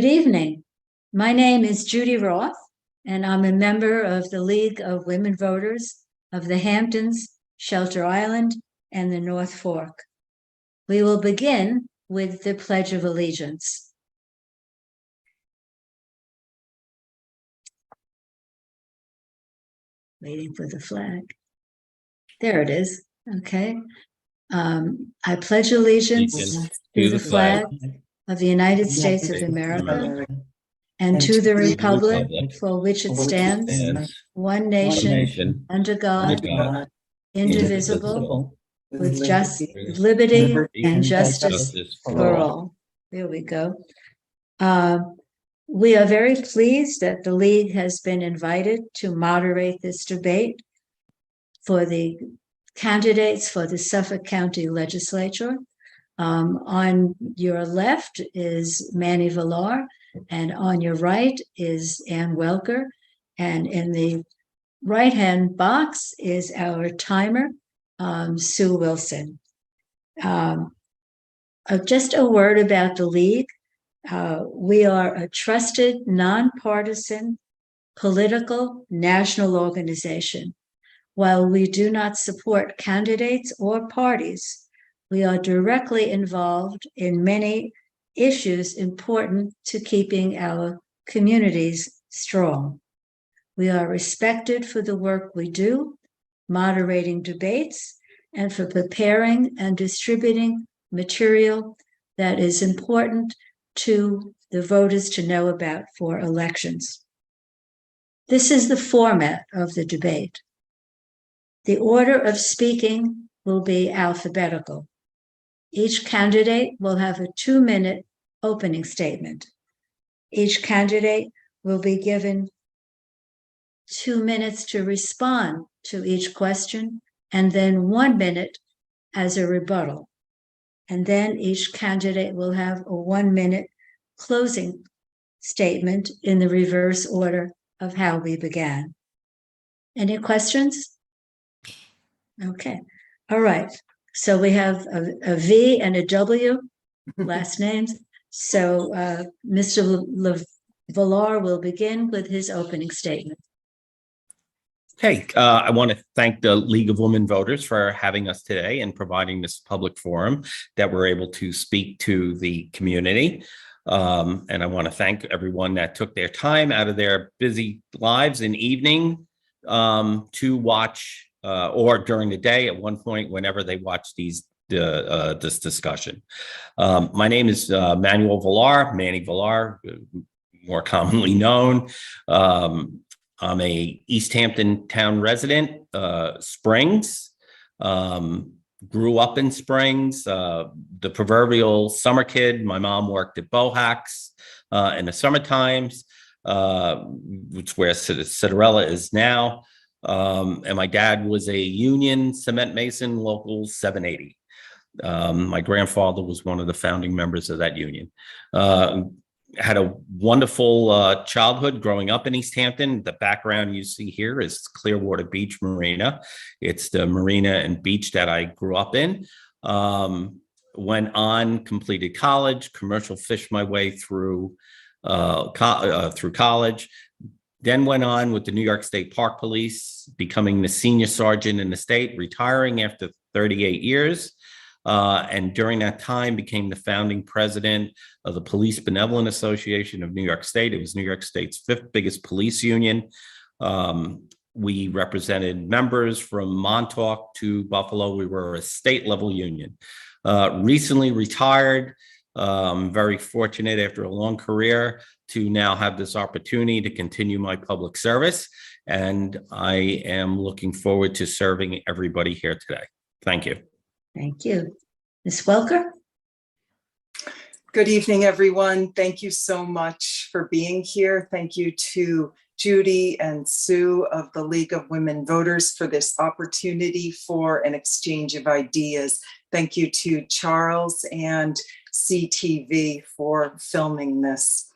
Good evening. My name is Judy Roth, and I'm a member of the League of Women Voters of the Hamptons, Shelter Island, and the North Fork. We will begin with the Pledge of Allegiance. Waiting for the flag. There it is. Okay. I pledge allegiance to the flag of the United States of America and to the republic for which it stands, one nation, under God, indivisible, with liberty and justice for all. There we go. We are very pleased that the League has been invited to moderate this debate for the candidates for the Suffolk County Legislature. On your left is Manny Villar, and on your right is Ann Welker. And in the right-hand box is our timer, Sue Wilson. Just a word about the League. We are a trusted, nonpartisan, political, national organization. While we do not support candidates or parties, we are directly involved in many issues important to keeping our communities strong. We are respected for the work we do, moderating debates, and for preparing and distributing material that is important to the voters to know about for elections. This is the format of the debate. The order of speaking will be alphabetical. Each candidate will have a 2-minute opening statement. Each candidate will be given 2 minutes to respond to each question, and then 1 minute as a rebuttal. And then each candidate will have a 1-minute closing statement in the reverse order of how we began. Any questions? Okay. All right. So we have a V and a W, last names. So Mr. Villar will begin with his opening statement. Okay, I want to thank the League of Women Voters for having us today and providing this public forum that we're able to speak to the community. And I want to thank everyone that took their time out of their busy lives and evening to watch or during the day at one point whenever they watch this discussion. My name is Manuel Villar, Manny Villar, more commonly known. I'm a East Hampton town resident, Springs, grew up in Springs, the proverbial summer kid. My mom worked at Bohax in the summer times, which is where Cinderella is now. And my dad was a union cement mason, local 780. My grandfather was one of the founding members of that union. Had a wonderful childhood growing up in East Hampton. The background you see here is Clearwater Beach Marina. It's the marina and beach that I grew up in. Went on, completed college, commercial fished my way through college. Then went on with the New York State Park Police, becoming the senior sergeant in the state, retiring after 38 years. And during that time became the founding president of the Police Benevolent Association of New York State. It was New York State's 5th biggest police union. We represented members from Montauk to Buffalo. We were a state level union. Recently retired. Very fortunate after a long career to now have this opportunity to continue my public service. And I am looking forward to serving everybody here today. Thank you. Thank you. Ms. Welker? Good evening, everyone. Thank you so much for being here. Thank you to Judy and Sue of the League of Women Voters for this opportunity for an exchange of ideas. Thank you to Charles and CTV for filming this.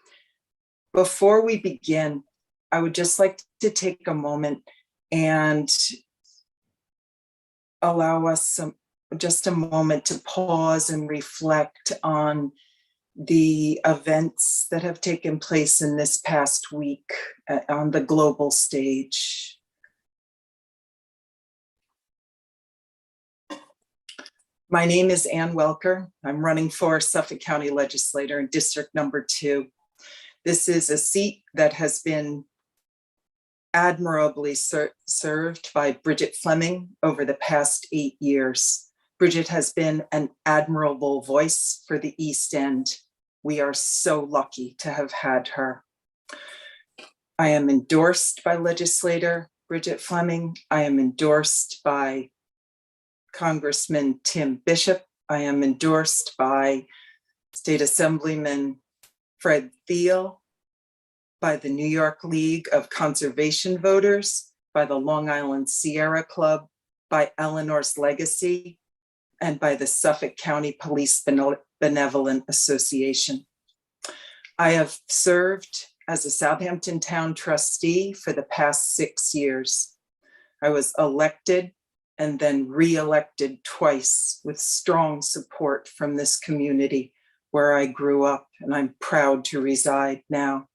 Before we begin, I would just like to take a moment and allow us just a moment to pause and reflect on the events that have taken place in this past week on the global stage. My name is Ann Welker. I'm running for Suffolk County Legislator in District Number 2. This is a seat that has been admirably served by Bridget Fleming over the past 8 years. Bridget has been an admirable voice for the East End. We are so lucky to have had her. I am endorsed by legislator Bridget Fleming. I am endorsed by Congressman Tim Bishop. I am endorsed by State Assemblyman Fred Thiel, by the New York League of Conservation Voters, by the Long Island Sierra Club, by Eleanor's Legacy, and by the Suffolk County Police Benevolent Association. I have served as a Southampton Town trustee for the past 6 years. I was elected and then re-elected twice with strong support from this community where I grew up, and I'm proud to reside now.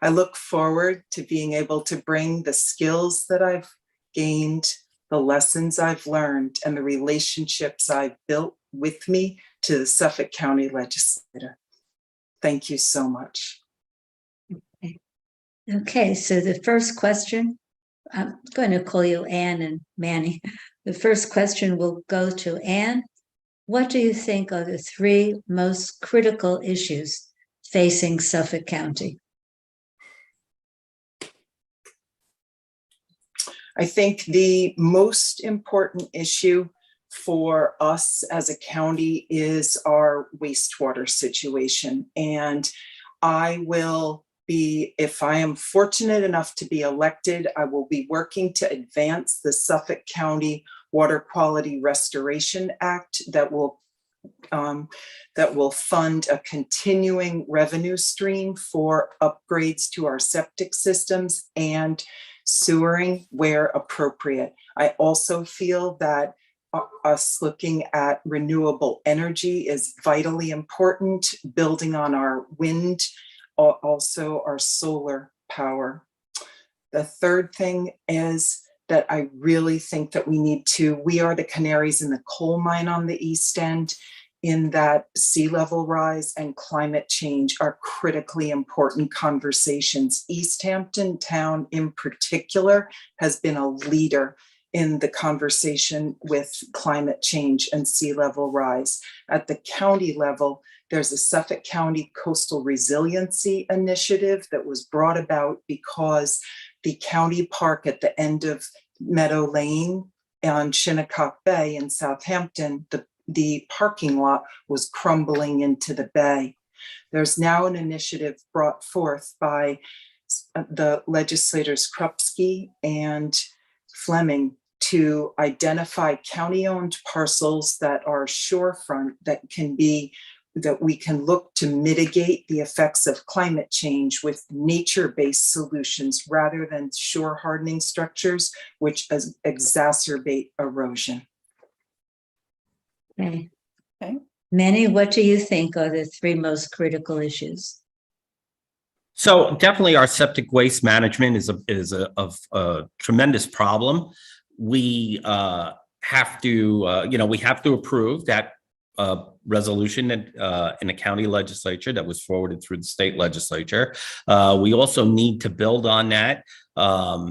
I look forward to being able to bring the skills that I've gained, the lessons I've learned, and the relationships I've built with me to the Suffolk County Legislature. Thank you so much. Okay, so the first question, I'm going to call you Ann and Manny. The first question will go to Ann. What do you think are the 3 most critical issues facing Suffolk County? I think the most important issue for us as a county is our wastewater situation. And I will be, if I am fortunate enough to be elected, I will be working to advance the Suffolk County Water Quality Restoration Act that will fund a continuing revenue stream for upgrades to our septic systems and sewering where appropriate. I also feel that us looking at renewable energy is vitally important, building on our wind, also our solar power. The third thing is that I really think that we are the canaries in the coal mine on the East End, in that sea level rise and climate change are critically important conversations. East Hampton Town in particular has been a leader in the conversation with climate change and sea level rise. At the county level, there's a Suffolk County Coastal Resiliency Initiative that was brought about because the county park at the end of Meadow Lane on Shinnecock Bay in Southampton, the parking lot was crumbling into the bay. There's now an initiative brought forth by the legislators Krupski and Fleming to identify county-owned parcels that are shorefront that we can look to mitigate the effects of climate change with nature-based solutions rather than shore hardening structures, which exacerbate erosion. Okay. Okay. Manny, what do you think are the 3 most critical issues? So definitely our septic waste management is a tremendous problem. We have to, we have to approve that resolution in the county legislature that was forwarded through the state legislature. We also need to build on that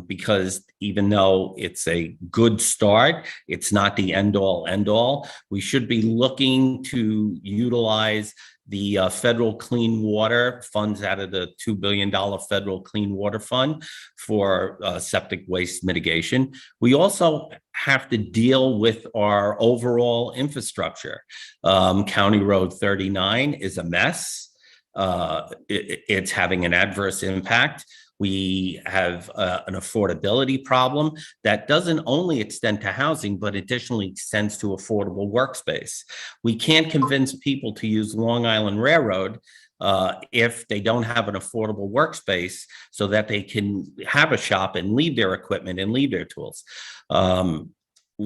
because even though it's a good start, it's not the end all. We should be looking to utilize the federal clean water funds out of the $2 billion federal clean water fund for septic waste mitigation. We also have to deal with our overall infrastructure. County Road 39 is a mess. It's having an adverse impact. We have an affordability problem that doesn't only extend to housing, but additionally extends to affordable workspace. We can't convince people to use Long Island Railroad if they don't have an affordable workspace so that they can have a shop and leave their equipment and leave their tools.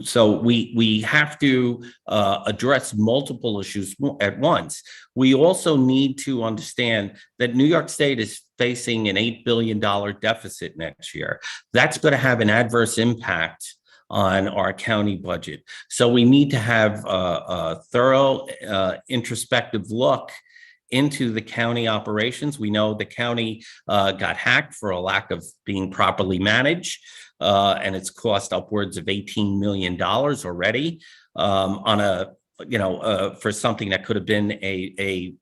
So we have to address multiple issues at once. We also need to understand that New York State is facing an $8 billion deficit next year. That's going to have an adverse impact on our county budget. So we need to have a thorough introspective look into the county operations. We know the county got hacked for a lack of being properly managed. And it's cost upwards of $18 million already on a, for something that could have been a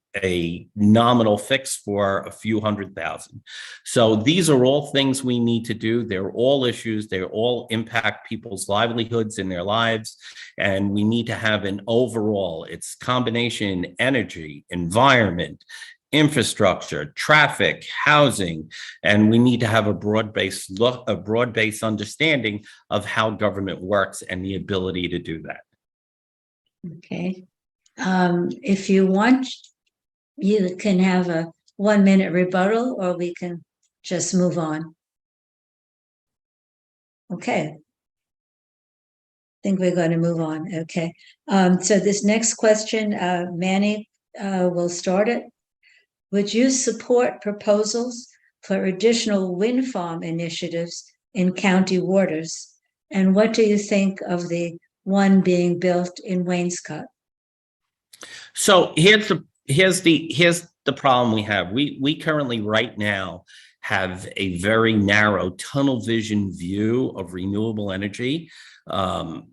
nominal fix for a few $100,000. So these are all things we need to do. They're all issues. They all impact people's livelihoods in their lives. And we need to have an overall, it's combination energy, environment, infrastructure, traffic, housing, and we need to have a broad-based look, a broad-based understanding of how government works and the ability to do that. Okay. If you want, you can have a 1-minute rebuttal, or we can just move on. Okay. I think we're going to move on. Okay. So this next question, Manny will start it. Would you support proposals for additional wind farm initiatives in county waters? And what do you think of the one being built in Wainscott? So here's the problem we have. We currently right now have a very narrow tunnel vision view of renewable energy, and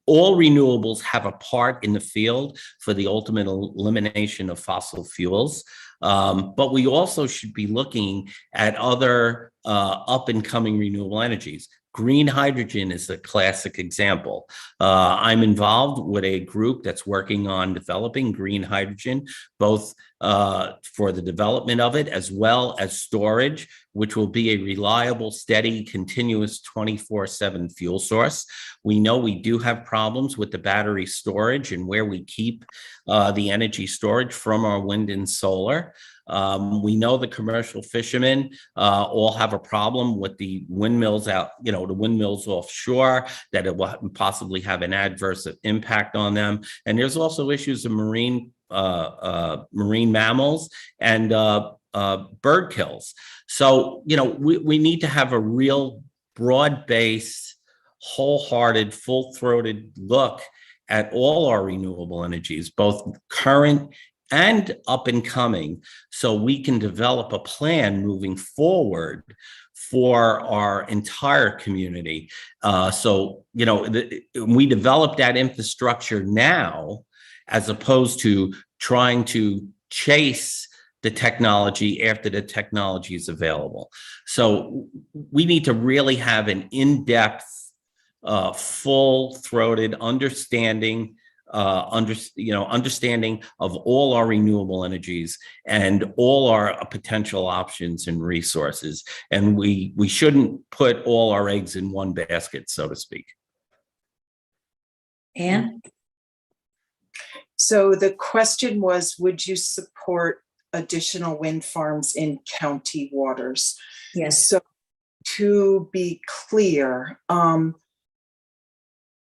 all renewables have a part in the field for the ultimate elimination of fossil fuels. But we also should be looking at other up and coming renewable energies. Green hydrogen is a classic example. I'm involved with a group that's working on developing green hydrogen, both for the development of it as well as storage, which will be a reliable, steady, continuous 24/7 fuel source. We know we do have problems with the battery storage and where we keep the energy storage from our wind and solar. We know the commercial fishermen all have a problem with the windmills out, the windmills offshore, that it will possibly have an adverse impact on them. And there's also issues of marine mammals and bird kills. So, we need to have a real broad-based, wholehearted, full-throated look at all our renewable energies, both current and up and coming, so we can develop a plan moving forward for our entire community. We develop that infrastructure now, as opposed to trying to chase the technology after the technology is available. So we need to really have an in-depth, full-throated understanding of all our renewable energies and all our potential options and resources. And we shouldn't put all our eggs in one basket, so to speak. Anne? So the question was, would you support additional wind farms in county waters? Yes. So to be clear,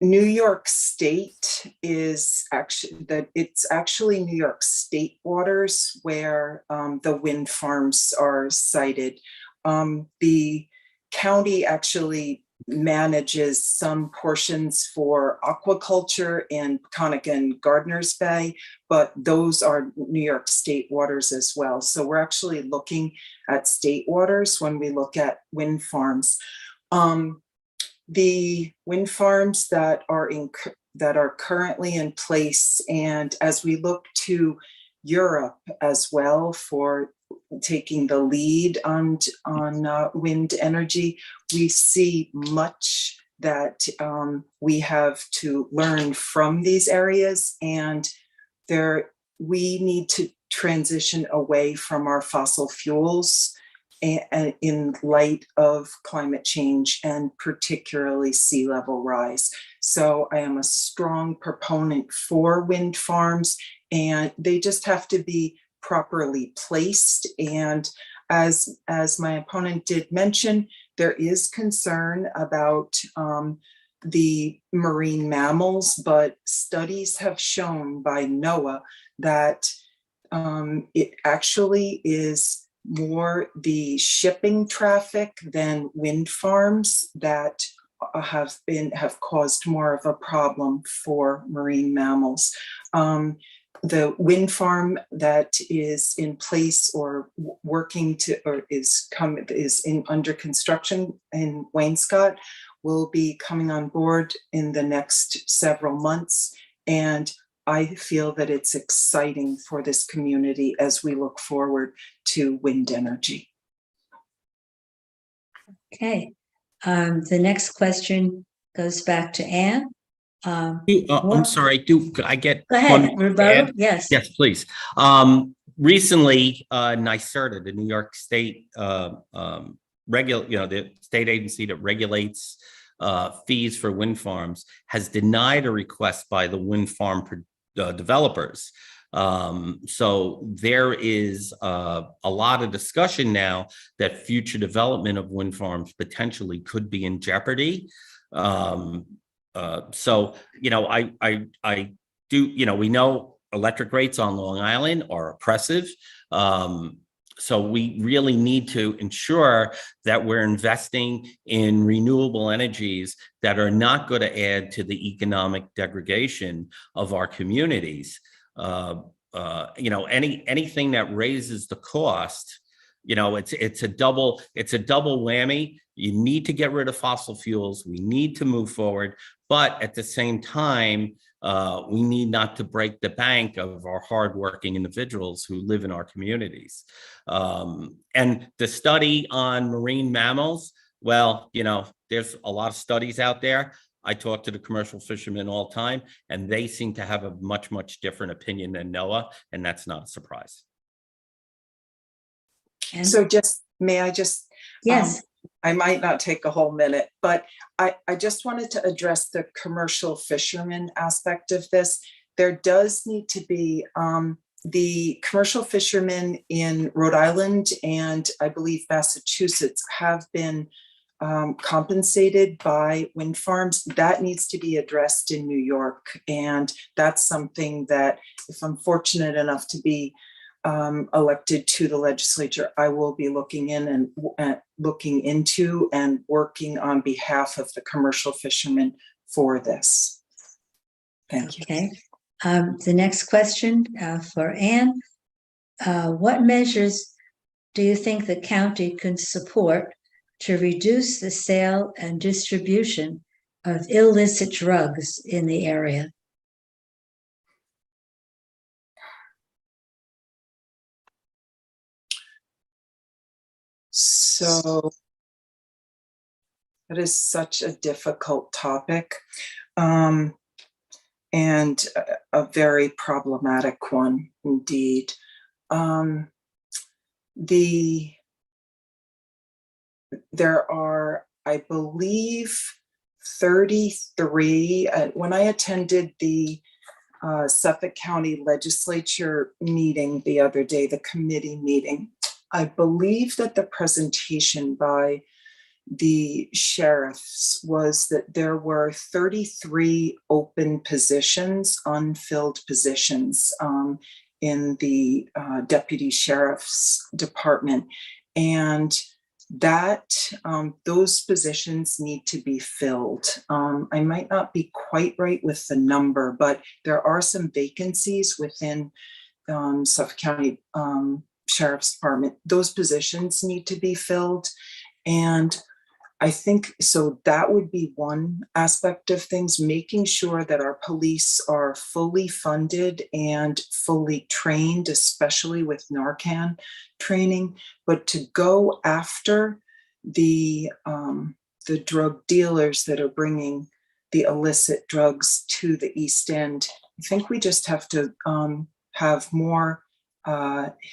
New York State is actually New York State waters where the wind farms are sited. The county actually manages some portions for aquaculture in Peconic and Gardner's Bay, but those are New York State waters as well. So we're actually looking at state waters when we look at wind farms. The wind farms that are currently in place, and as we look to Europe as well for taking the lead on wind energy, we see much that we have to learn from these areas, and we need to transition away from our fossil fuels in light of climate change and particularly sea level rise. So I am a strong proponent for wind farms, and they just have to be properly placed. And as my opponent did mention, there is concern about the marine mammals, but studies have shown by NOAA that it actually is more the shipping traffic than wind farms that have caused more of a problem for marine mammals. The wind farm that is in place or working to, or is under construction in Wainscott will be coming on board in the next several months. And I feel that it's exciting for this community as we look forward to wind energy. Okay. The next question goes back to Anne. I'm what- sorry, could I get? Go ahead, rebuttal, yes. Yes, please. Recently, NYSERDA, the New York State the state agency that regulates fees for wind farms, has denied a request by the wind farm developers. So there is a lot of discussion now that future development of wind farms potentially could be in jeopardy. So, I do, we know electric rates on Long Island are oppressive. So we really need to ensure that we're investing in renewable energies that are not going to add to the economic degradation of our communities. Anything that raises the cost, it's a double whammy. You need to get rid of fossil fuels. We need to move forward, but at the same time, we need not to break the bank of our hardworking individuals who live in our communities. And the study on marine mammals, well, there's a lot of studies out there. I talk to the commercial fishermen all the time, and they seem to have a much, much different opinion than NOAA, and that's not a surprise. And So may I just? yes. I might not take a whole minute, but I just wanted to address the commercial fishermen aspect of this. There does need to be the commercial fishermen in Rhode Island and I believe Massachusetts have been compensated by wind farms. That needs to be addressed in New York. And that's something that if I'm fortunate enough to be elected to the legislature, I will be looking into and working on behalf of the commercial fishermen for this. Thank you. Okay. The next question for Anne. What measures do you think the county can support to reduce the sale and distribution of illicit drugs in the area? So that is such a difficult topic and a very problematic one indeed. There are, I believe, 33, when I attended the Suffolk County Legislature meeting the other day, the committee meeting, I believe that the presentation by the sheriffs was that there were 33 open positions, unfilled positions in the deputy sheriff's department. And that those positions need to be filled. I might not be quite right with the number, but there are some vacancies within Suffolk County Sheriff's Department. Those positions need to be filled. And I think, so that would be one aspect of things, making sure that our police are fully funded and fully trained, especially with Narcan training, but to go after the drug dealers that are bringing the illicit drugs to the East End. I think we just have to have more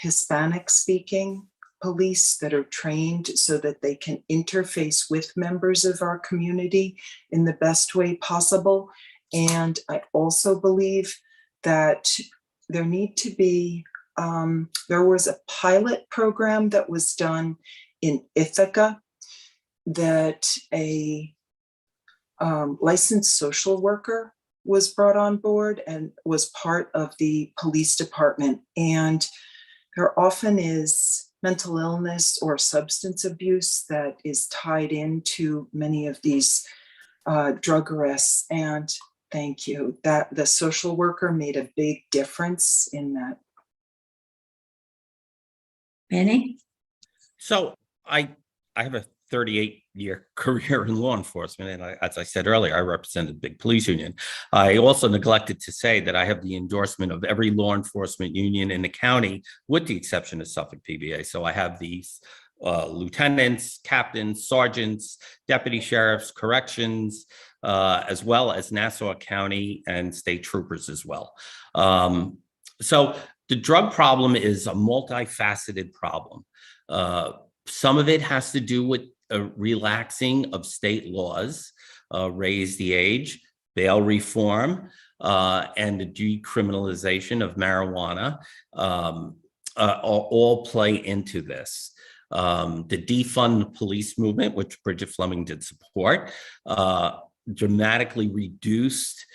Hispanic speaking police that are trained so that they can interface with members of our community in the best way possible. And I also believe that there need to be, there was a pilot program that was done in Ithaca that a licensed social worker was brought on board and was part of the police department. And there often is mental illness or substance abuse that is tied into many of these drug arrests. And thank you, that the social worker made a big difference in that. Manny? So I have a 38-year career in law enforcement, and as I said earlier, I represented a big police union. I also neglected to say that I have the endorsement of every law enforcement union in the county, with the exception of Suffolk PBA. So I have these lieutenants, captains, sergeants, deputy sheriffs, corrections, as well as Nassau County and state troopers as well. So the drug problem is a multifaceted problem. Some of it has to do with relaxing of state laws, raise the age, bail reform, and the decriminalization of marijuana all play into this. The defund the police movement, which Bridget Fleming did support, dramatically reduced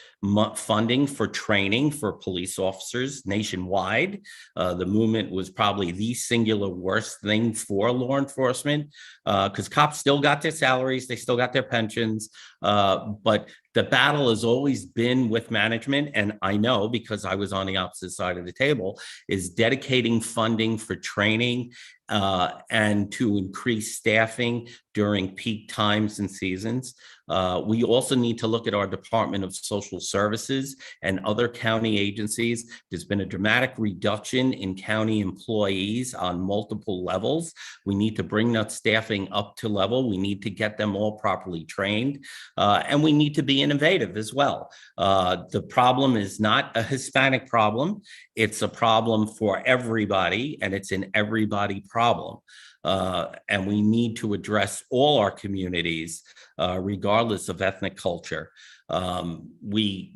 funding for training for police officers nationwide. The movement was probably the singular worst thing for law enforcement, because cops still got their salaries, they still got their pensions, but the battle has always been with management, and I know because I was on the opposite side of the table, is dedicating funding for training and to increase staffing during peak times and seasons. We also need to look at our Department of Social Services and other county agencies. There's been a dramatic reduction in county employees on multiple levels. We need to bring that staffing up to level. We need to get them all properly trained, and we need to be innovative as well. The problem is not a Hispanic problem. It's a problem for everybody, and it's an everybody problem. And we need to address all our communities, regardless of ethnic culture. We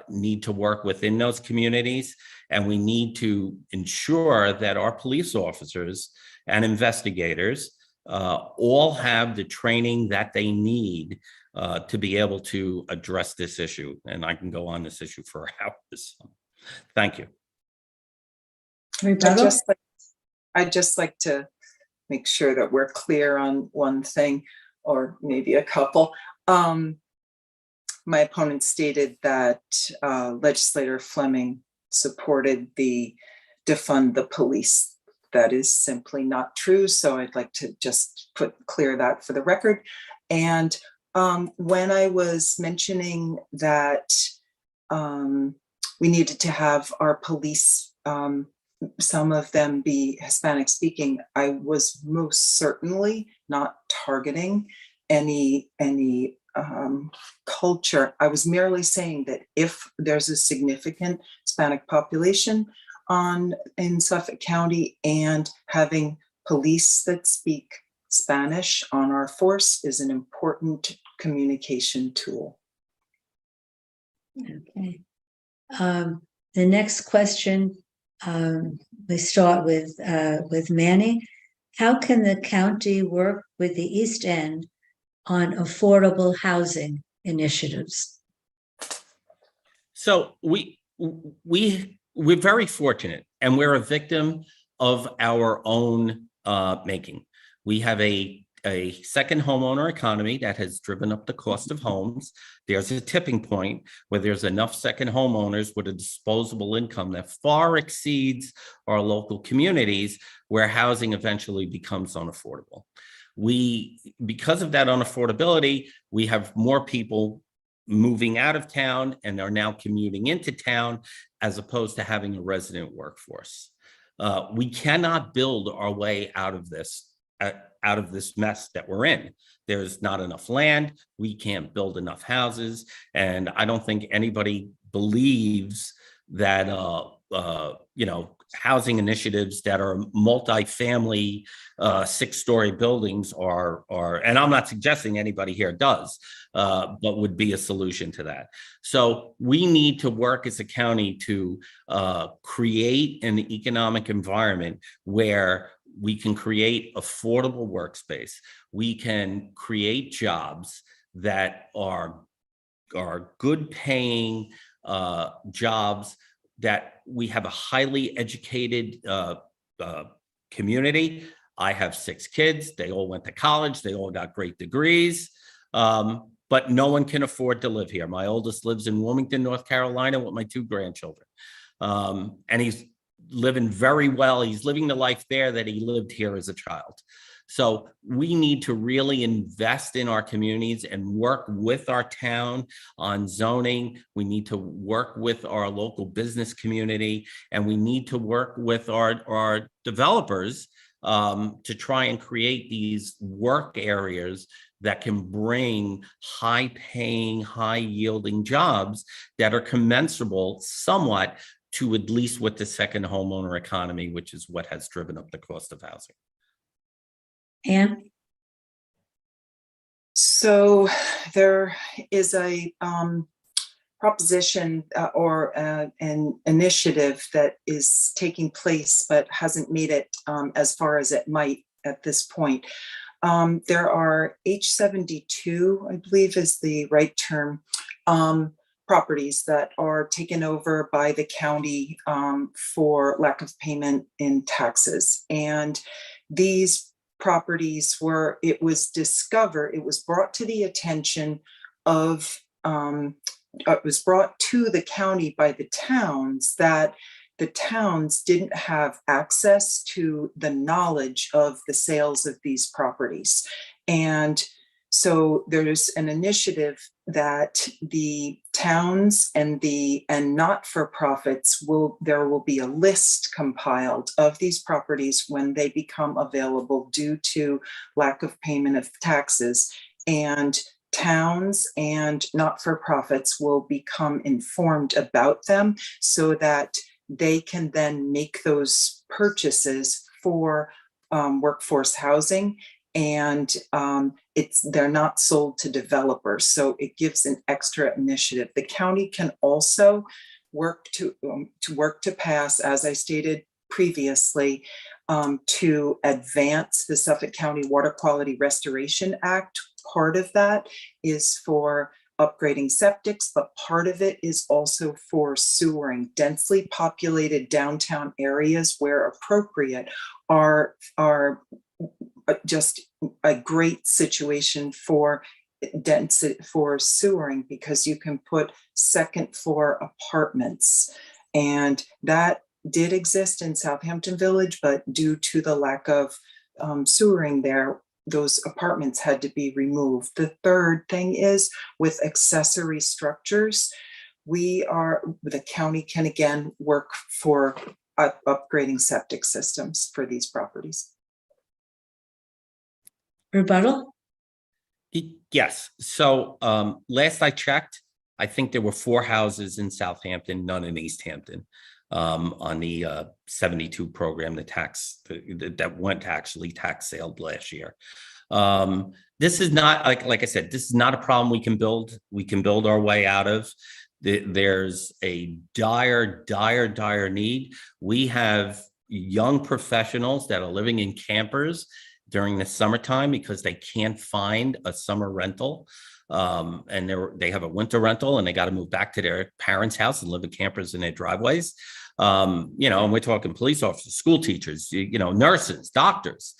need to work within those communities, and we need to ensure that our police officers and investigators all have the training that they need to be able to address this issue. And I can go on this issue for hours. Thank you. I'd just like to make sure that we're clear on one thing, or maybe a couple. My opponent stated that Legislator Fleming supported the defund the police. That is simply not true. So I'd like to just clear that for the record. And when I was mentioning that we needed to have our police, some of them be Hispanic speaking, I was most certainly not targeting any culture. I was merely saying that if there's a significant Hispanic population in Suffolk County, and having police that speak Spanish on our force is an important communication tool. Okay. The next question, we start with Manny. How can the county work with the East End on affordable housing initiatives? So we're very fortunate, and we're a victim of our own making. We have a second homeowner economy that has driven up the cost of homes. There's a tipping point where there's enough second homeowners with a disposable income that far exceeds our local communities, where housing eventually becomes unaffordable. Because of that unaffordability, we have more people moving out of town and are now commuting into town, as opposed to having a resident workforce. We cannot build our way out of this mess that we're in. There's not enough land. We can't build enough houses. And I don't think anybody believes that, housing initiatives that are multi-family, 6-story buildings are, and I'm not suggesting anybody here does, but would be a solution to that. So we need to work as a county to create an economic environment where we can create affordable workspace. We can create jobs that are good paying jobs, that we have a highly educated community. I have 6 kids. They all went to college. They all got great degrees. But no one can afford to live here. My oldest lives in Wilmington, North Carolina with my 2 grandchildren. And he's living very well. He's living the life there that he lived here as a child. So we need to really invest in our communities and work with our town on zoning. We need to work with our local business community, and we need to work with our developers to try and create these work areas that can bring high-paying, high-yielding jobs that are commensurable somewhat to at least with the second homeowner economy, which is what has driven up the cost of housing. Anne? So there is a proposition or an initiative that is taking place but hasn't made it as far as it might at this point. There are H-72, I believe is the right term, properties that are taken over by the county for lack of payment in taxes. And these properties it was brought to the attention of, it was brought to the county by the towns that the towns didn't have access to the knowledge of the sales of these properties. And so there's an initiative that the towns and not-for-profits there will be a list compiled of these properties when they become available due to lack of payment of taxes. And towns and not-for-profits will become informed about them so that they can then make those purchases for workforce housing. And they're not sold to developers, so it gives an extra initiative. The county can also work to pass, as I stated previously, to advance the Suffolk County Water Quality Restoration Act. Part of that is for upgrading septics, but part of it is also for sewering. Densely populated downtown areas, where appropriate, are just a great situation for sewering, because you can put second floor apartments, and that did exist in Southampton Village, but due to the lack of sewering there, those apartments had to be removed. The third thing is with accessory structures, the county can again work for upgrading septic systems for these properties. Rebuttal? Yes. So last I checked, I think there were 4 houses in Southampton, none in East Hampton, on the 72 program, that went to actually tax sailed last year. This is not, like I said, this is not a problem we can build. We can build our way out of. There's a dire need. We have young professionals that are living in campers during the summertime because they can't find a summer rental. And they have a winter rental and they got to move back to their parents' house and live in campers in their driveways. And we're talking police officers, school teachers, nurses, doctors.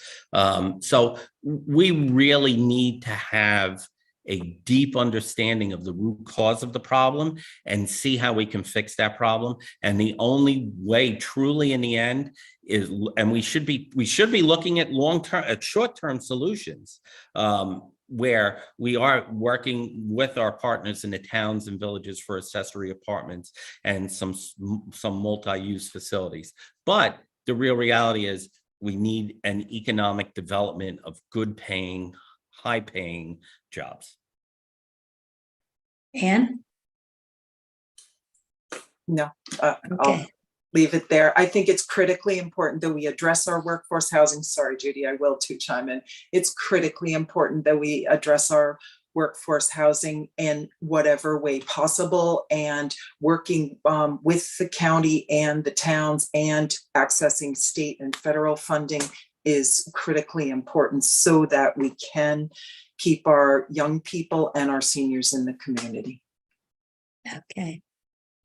So we really need to have a deep understanding of the root cause of the problem and see how we can fix that problem. And the only way truly in the end is, and we should be looking at short-term solutions, where we are working with our partners in the towns and villages for accessory apartments and some multi-use facilities. But the real reality is we need an economic development of good paying, high paying jobs. Anne? No, Okay. I'll leave it there. I think it's critically important that we address our workforce housing. Sorry, Judy, I will too chime in. It's critically important that we address our workforce housing in whatever way possible, and working with the county and the towns and accessing state and federal funding is critically important so that we can keep our young people and our seniors in the community. Okay.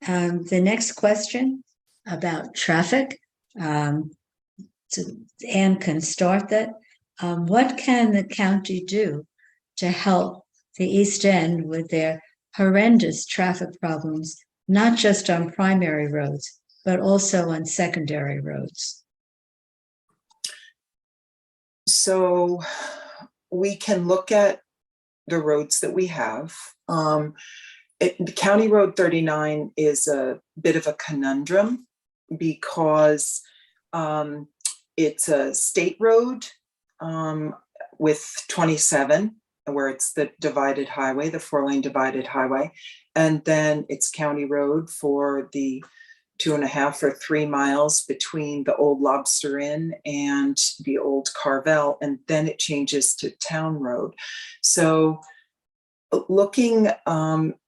The next question about traffic. Anne can start that. What can the county do to help the East End with their horrendous traffic problems, not just on primary roads, but also on secondary roads? So we can look at the roads that we have. County Road 39 is a bit of a conundrum because it's a state road with 27, where it's the divided highway, the 4-lane divided highway. And then it's county road for the 2.5 or 3 miles between the old Lobster Inn and the old Carvel. And then it changes to town road. So looking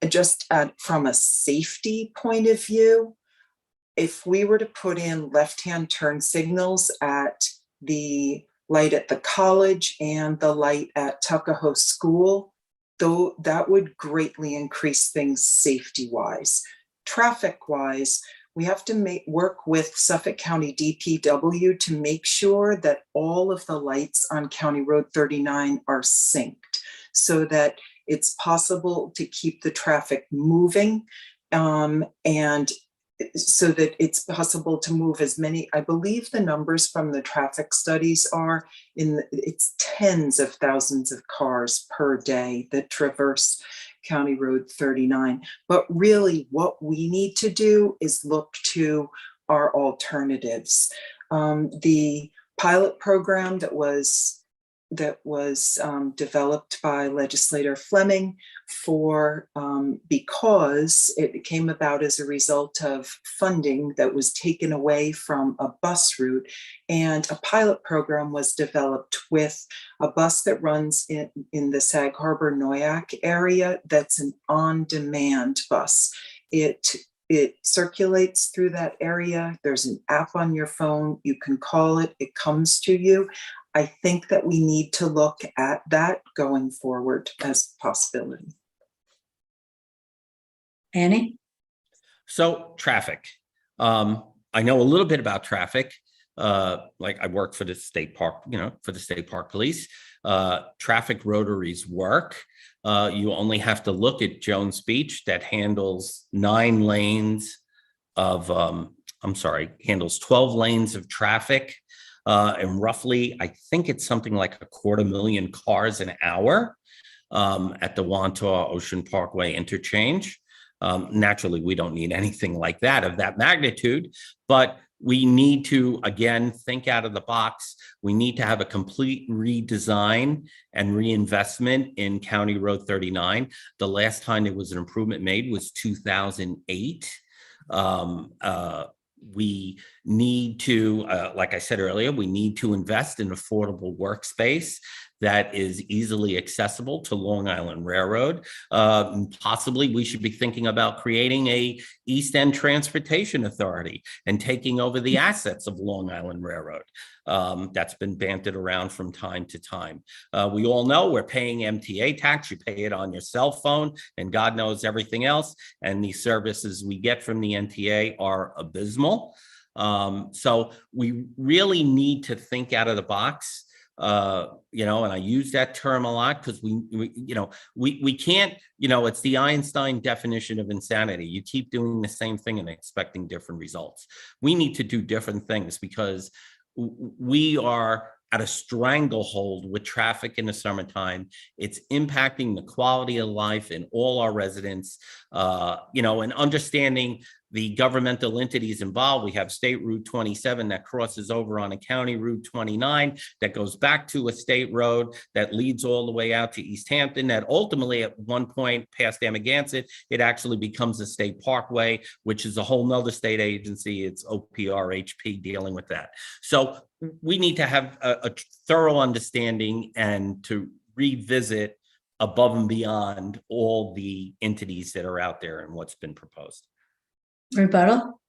just at from a safety point of view, if we were to put in left-hand turn signals at the light at the college and the light at Tuckahoe School, though that would greatly increase things safety-wise. Traffic-wise, we have to work with Suffolk County DPW to make sure that all of the lights on County Road 39 are synced so that it's possible to keep the traffic moving, and so that it's possible to move as many, I believe the numbers from the traffic studies are it's tens of thousands of cars per day that traverse County Road 39. But really what we need to do is look to our alternatives. The pilot program that was developed by Legislator Fleming because it came about as a result of funding that was taken away from a bus route, and a pilot program was developed with a bus that runs in the Sag Harbor Noyac area. That's an on-demand bus. It circulates through that area. There's an app on your phone. You can call it. It comes to you. I think that we need to look at that going forward as a possibility. Annie? So traffic. I know a little bit about traffic. Like I work for the state park, for the state park police. Traffic rotaries work. You only have to look at Jones Beach that handles 9 lanes of, handles 12 lanes of traffic. And roughly, I think it's something like 250,000 cars an hour at the Wantaw Ocean Parkway interchange. Naturally, we don't need anything like that of that magnitude, but we need to, again, think out of the box. We need to have a complete redesign and reinvestment in County Road 39. The last time there was an improvement made was 2008. We need to, like I said earlier, we need to invest in affordable workspace that is easily accessible to Long Island Railroad. Possibly we should be thinking about creating a East End Transportation Authority and taking over the assets of Long Island Railroad. That's been banted around from time to time. We all know we're paying MTA tax. You pay it on your cell phone and God knows everything else. And the services we get from the MTA are abysmal. So we really need to think out of the box. And I use that term a lot because we can't, it's the Einstein definition of insanity. You keep doing the same thing and expecting different results. We need to do different things because we are at a stranglehold with traffic in the summertime. It's impacting the quality of life in all our residents, and understanding the governmental entities involved. We have State Route 27 that crosses over on a County Route 29 that goes back to a state road that leads all the way out to East Hampton, that ultimately at one point past Amagansett, it actually becomes a state parkway, which is a whole nother state agency. It's OPRHP dealing with that. So we need to have a thorough understanding and to revisit above and beyond all the entities that are out there and what's been proposed. Rebuttal?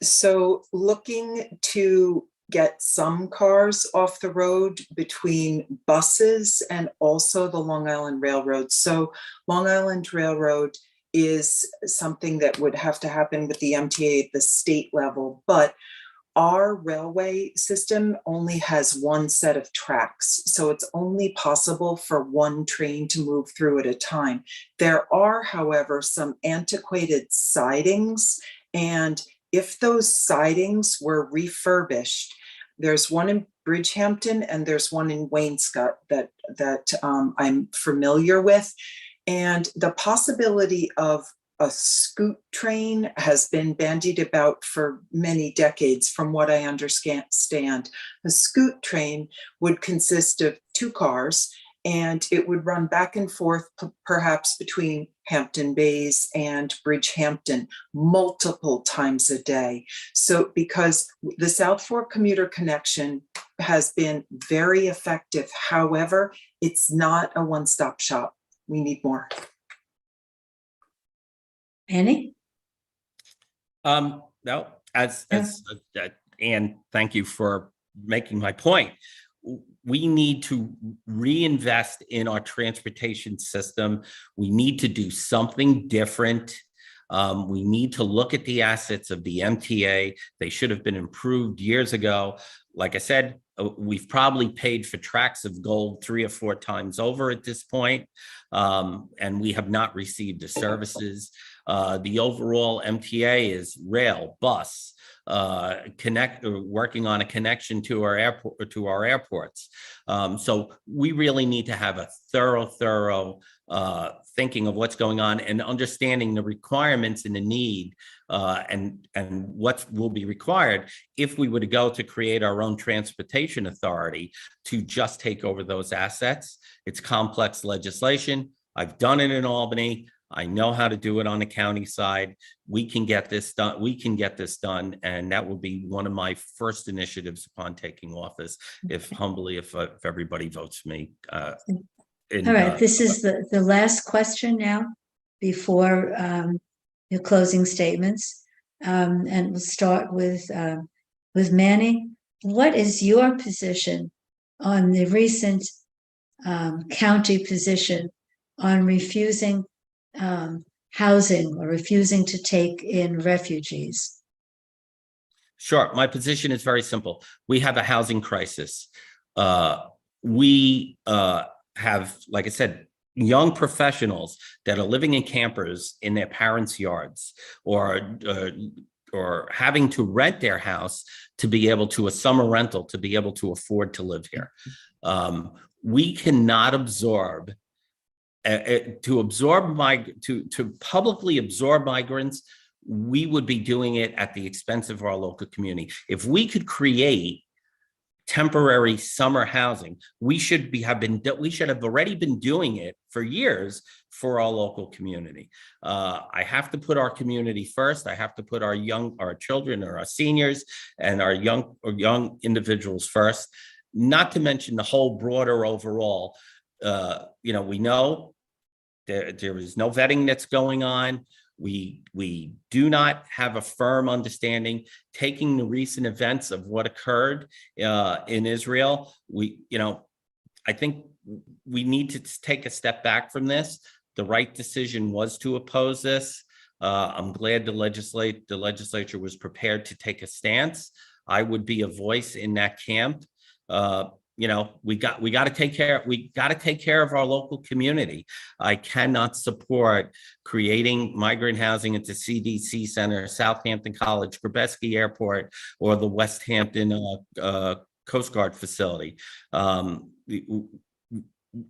So looking to get some cars off the road between buses and also the Long Island Railroad. So Long Island Railroad is something that would have to happen with the MTA at the state level, but our railway system only has one set of tracks, so it's only possible for one train to move through at a time. There are, however, some antiquated sidings, and if those sidings were refurbished, there's one in Bridgehampton and there's one in Wainscott that I'm familiar with. And the possibility of a scoot train has been bandied about for many decades, from what I understand. A scoot train would consist of 2 cars, and it would run back and forth, perhaps between Hampton Bays and Bridgehampton multiple times a day. So because the South Fork commuter connection has been very effective, however, it's not a one-stop shop. We need more. Annie? No, and thank you for making my point. We need to reinvest in our transportation system. We need to do something different. We need to look at the assets of the MTA. They should have been improved years ago. Like I said, we've probably paid for tracks of gold 3 or 4 times over at this point, and we have not received the services. The overall MTA is rail, bus, working on a connection to our airports. So we really need to have a thorough thinking of what's going on and understanding the requirements and the need and what will be required if we were to go to create our own transportation authority to just take over those assets. It's complex legislation. I've done it in Albany. I know how to do it on the county side. We can get this done. We can get this done. And that will be one of my first initiatives upon taking office, if everybody votes me. All right, this is the last question now before your closing statements. And we'll start with Manny. What is your position on the recent county position on refusing housing or refusing to take in refugees? Sure. My position is very simple. We have a housing crisis. We have, like I said, young professionals that are living in campers in their parents' yards or having to rent their house to be able to, a summer rental, to be able to afford to live here. We cannot absorb to publicly absorb migrants. We would be doing it at the expense of our local community. If we could create temporary summer housing, we should have already been doing it for years for our local community. I have to put our community first. I have to put our children or our seniors and our young individuals first, not to mention the whole broader overall. We know there is no vetting that's going on. We do not have a firm understanding. Taking the recent events of what occurred in Israel, I think we need to take a step back from this. The right decision was to oppose this. I'm glad the legislature was prepared to take a stance. I would be a voice in that camp. We got to take care of our local community. I cannot support creating migrant housing at the CDC Center, Southampton College, Grbesky Airport, or the West Hampton Coast Guard facility.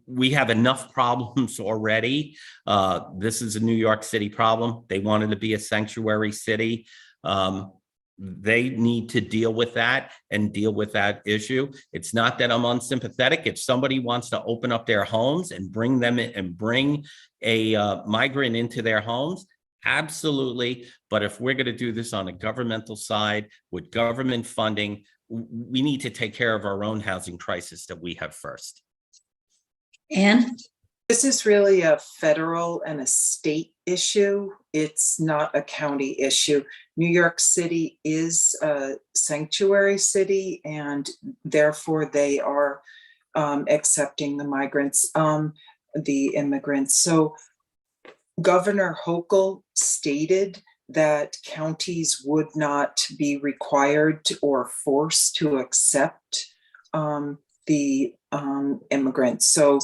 We have enough problems already. This is a New York City problem. They wanted to be a sanctuary city. They need to deal with that and deal with that issue. It's not that I'm unsympathetic. If somebody wants to open up their homes and bring them in and bring a migrant into their homes, absolutely. But if we're going to do this on a governmental side with government funding, we need to take care of our own housing crisis that we have first. Anne? This is really a federal and a state issue. It's not a county issue. New York City is a sanctuary city, and therefore they are accepting the migrants, the immigrants. So Governor Hochul stated that counties would not be required or forced to accept the immigrants. So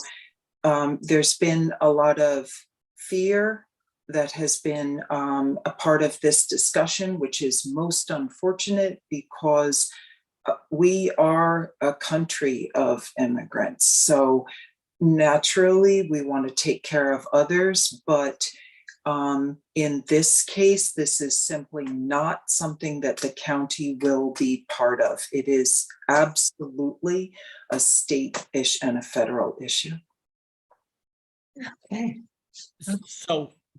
there's been a lot of fear that has been a part of this discussion, which is most unfortunate because we are a country of immigrants. So naturally, we want to take care of others, but in this case, this is simply not something that the county will be part of. It is absolutely a state issue and a federal issue. Okay.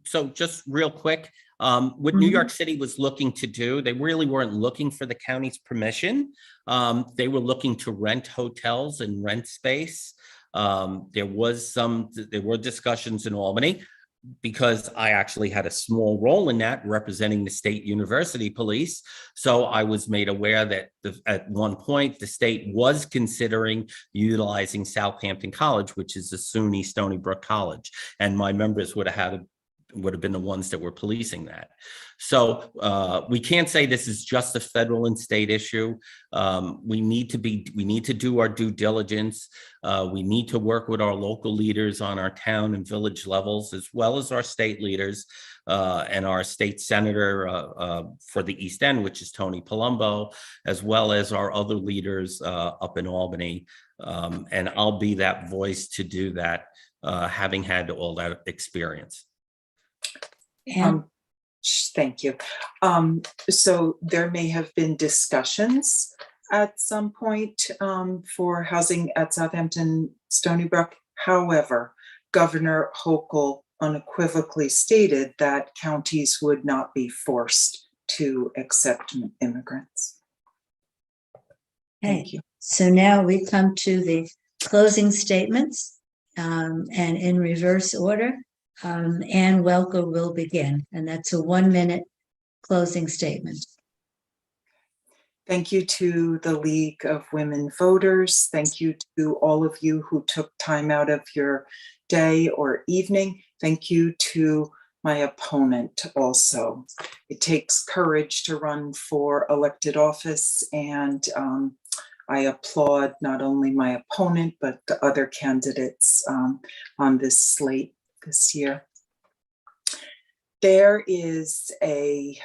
So just real quick, what New York City was looking to do, they really weren't looking for the county's permission. They were looking to rent hotels and rent space. There were discussions in Albany, because I actually had a small role in that, representing the state university police. So I was made aware that at one point the state was considering utilizing Southampton College, which is a SUNY Stony Brook College, and my members would have been the ones that were policing that. So we can't say this is just a federal and state issue. We need to do our due diligence. We need to work with our local leaders on our town and village levels, as well as our state leaders and our state senator for the East End, which is Tony Palumbo, as well as our other leaders up in Albany. And I'll be that voice to do that, having had all that experience. Thank you. So there may have been discussions at some point for housing at Southampton Stony Brook. However, Governor Hochul unequivocally stated that counties would not be forced to accept immigrants. Thank you. So now we come to the closing statements, and in reverse order. Ann Welker will begin, and that's a 1-minute closing statement. Thank you to the League of Women Voters. Thank you to all of you who took time out of your day or evening. Thank you to my opponent also. It takes courage to run for elected office, and I applaud not only my opponent, but the other candidates on this slate this year. There is a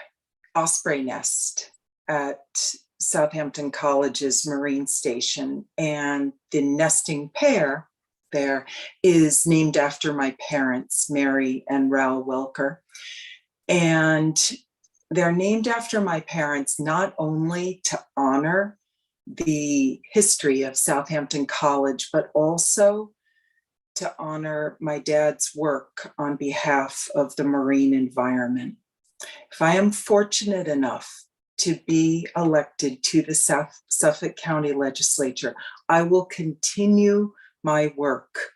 osprey nest at Southampton College's Marine Station, and the nesting pair there is named after my parents, Mary and Raoul Welker. And they're named after my parents not only to honor the history of Southampton College, but also to honor my dad's work on behalf of the marine environment. If I am fortunate enough to be elected to the Suffolk County Legislature, I will continue my work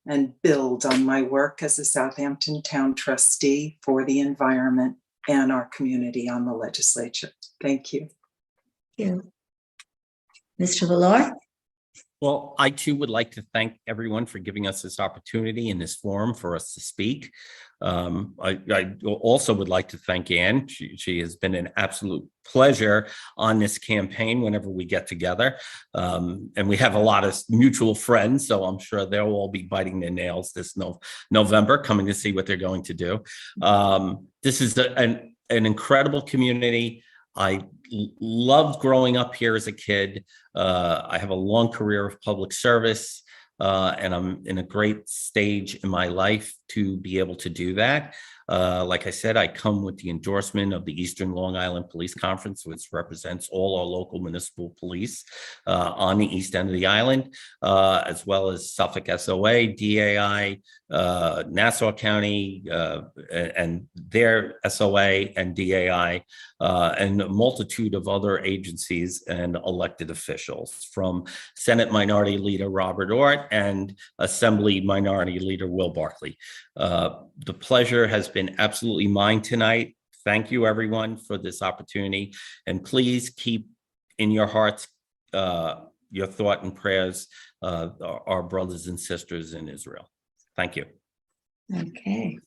and build on my work as a Southampton Town trustee for the environment and our community on the legislature. Thank you. Thank you. Mr. Villar? Well, I too would like to thank everyone for giving us this opportunity in this forum for us to speak. I also would like to thank Ann. She has been an absolute pleasure on this campaign whenever we get together. And we have a lot of mutual friends, so I'm sure they'll all be biting their nails this November, coming to see what they're going to do. This is an incredible community. I loved growing up here as a kid. I have a long career of public service, and I'm in a great stage in my life to be able to do that. Like I said, I come with the endorsement of the Eastern Long Island Police Conference, which represents all our local municipal police on the east end of the island, as well as Suffolk SOA, DAI, Nassau County, and their SOA and DAI, and a multitude of other agencies and elected officials, from Senate Minority Leader Robert Ortt and Assembly Minority Leader Will Barkley. The pleasure has been absolutely mine tonight. Thank you, everyone, for this opportunity. And please keep in your hearts your thought and prayers, our brothers and sisters in Israel. Thank you. Okay,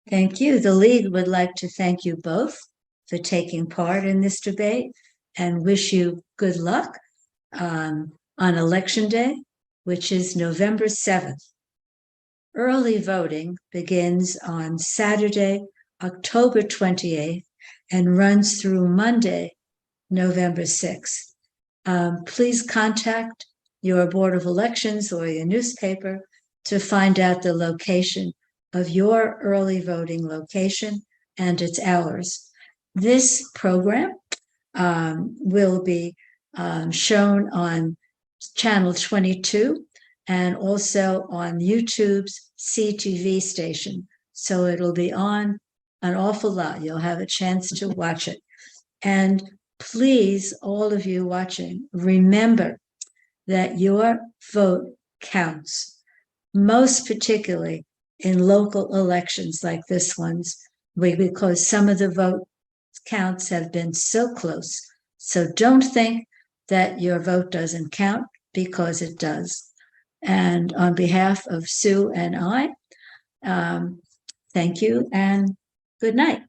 thank you. The League would like to thank you both for taking part in this debate and wish you good luck on Election Day, which is November 7th. Early voting begins on Saturday, October 28th, and runs through Monday, November 6th. Please contact your Board of Elections or your newspaper to find out the location of your early voting location and its hours. This program will be shown on Channel 22 and also on YouTube's CTV station. So it'll be on an awful lot. You'll have a chance to watch it. And please, all of you watching, remember that your vote counts, most particularly in local elections like this one's, because some of the vote counts have been so close. So don't think that your vote doesn't count, because it does. And on behalf of Sue and I, thank you and good night.